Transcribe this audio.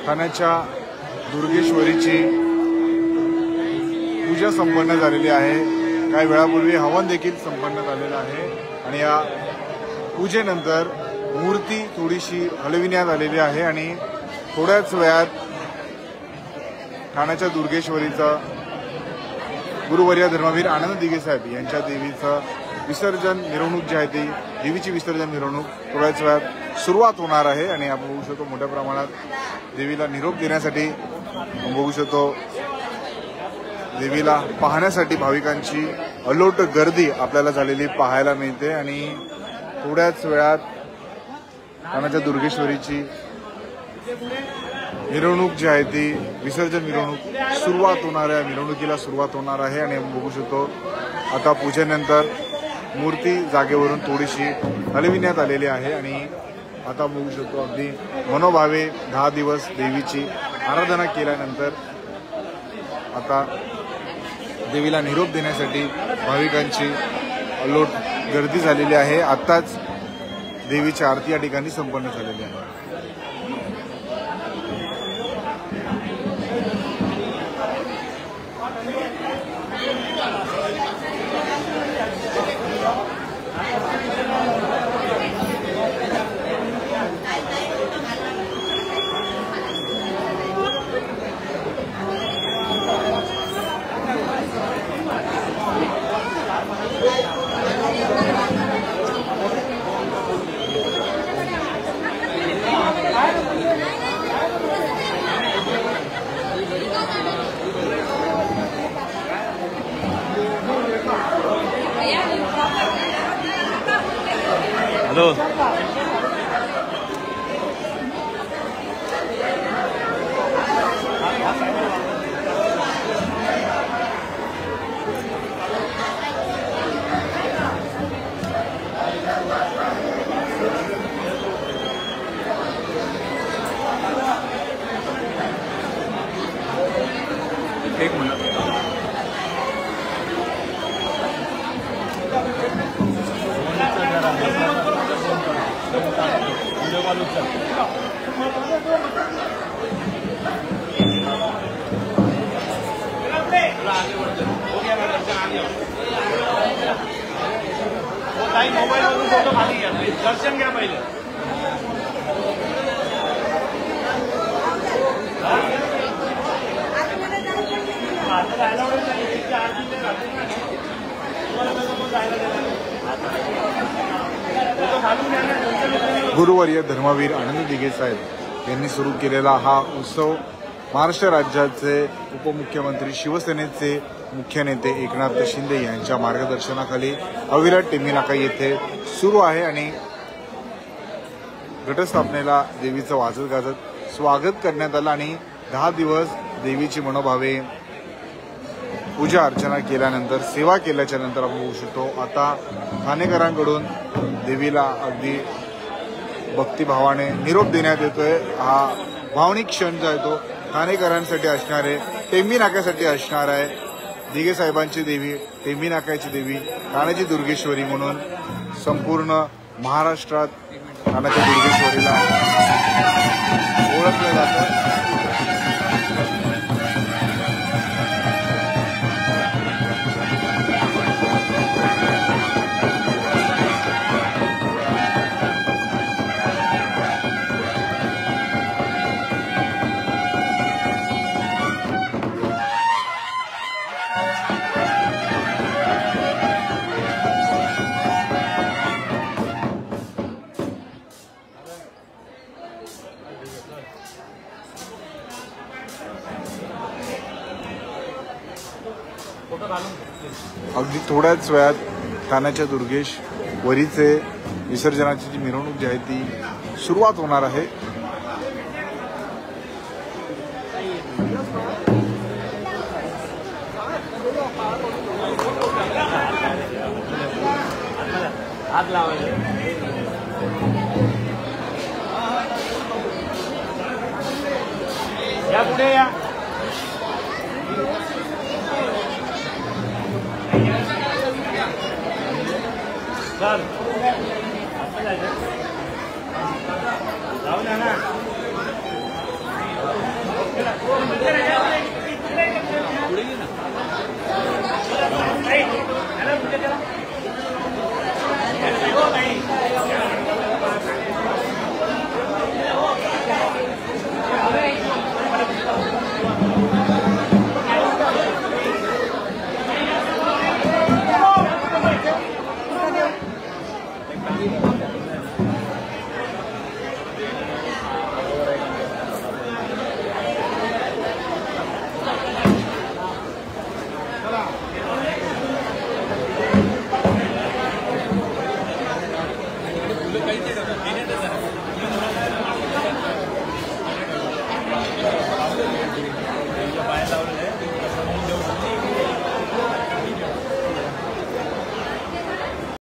ठाण्याच्या दुर्गेश्वरीची पूजा संपन्न झालेली आहे। काही वेळापूर्वी हवन देखील संपन्न झालेलं आहे आणि या पूजेनंतर मूर्ती थोडीशी हलविण्यात आलेली आहे आणि थोड्याच वेळात ठाण्याच्या दुर्गेश्वरीचा गुरुवर्य धर्मवीर आनंद दिघे साहेब यांच्या देवीचं विसर्जन मिरवणूक जी आहे ती देवीची विसर्जन मिरवणूक थोड्याच वेळात सुरुवात होणार आहे आणि आपण बघू शकतो मोठ्या प्रमाणात देवीला निरोप देण्यासाठी बघू शकतो देवीला पाहण्यासाठी भाविकांची अलोट गर्दी आपल्याला झालेली पाहायला मिळते आणि थोड्याच वेळात ठाण्याच्या दुर्गेश्वरीची मिरवणूक जी आहे ती विसर्जन मिरवणूक सुरुवात होणार आहे। मिरवणुकीला सुरुवात होणार आहे आणि आपण बघू शकतो आता पूजेनंतर मूर्ती जागेवरून थोडीशी हलविण्यात आलेली आहे आणि आता बघू शकतो अगदी मनोभावे 10 दिवस देवीची आराधना केल्यानंतर आता देवीला निरोप देण्यासाठी भाविकांची अलोट गर्दी झालेली आहे। आत्ताच देवीची आरती या ठिकाणी संपन्न झालेली आहे। हेलो एक मिनट मोबाइल वरून फोटो खाली घ्या दर्शन घ्या पहिले गुरुवर्य धर्मवीर आनंद दिघे साहेब यांनी सुरू केलेला हा उत्सव महाराष्ट्र राज्याचे उपमुख्यमंत्री शिवसेनेचे मुख्य नेते एकनाथ शिंदे यांच्या मार्गदर्शनाखाली अविरत टेंभी नाका येथे सुरू आहे आणि घटस्थापनेला देवीचं वाजत गाजत स्वागत करण्यात आलं आणि 10 दिवस देवीची मनोभावे पूजा अर्चना केल्यानंतर सेवा केल्याच्या नंतर आपण बघू शकतो आता ठाणेकरांकडून देवीला अगदी भक्तिभावाने निरोप देण्यात येतोय। हा भावनिक क्षण जो आहे तो ठाणेकरांसाठी असणार आहे, टेंभी नाक्यासाठी असणार आहे। दिघे साहेबांची देवी, टेंभी नाक्याची देवी, ठाण्याची दुर्गेश्वरी म्हणून संपूर्ण महाराष्ट्रात ठाण्याच्या दुर्गेश्वरीला ओळखलं जातं। अगदी थोड्याच वेळात ठाण्याच्या दुर्गेश्वरीचे विसर्जनाची जी मिरवणूक जी आहे ती सुरुवात होणार आहे। हात लावायचे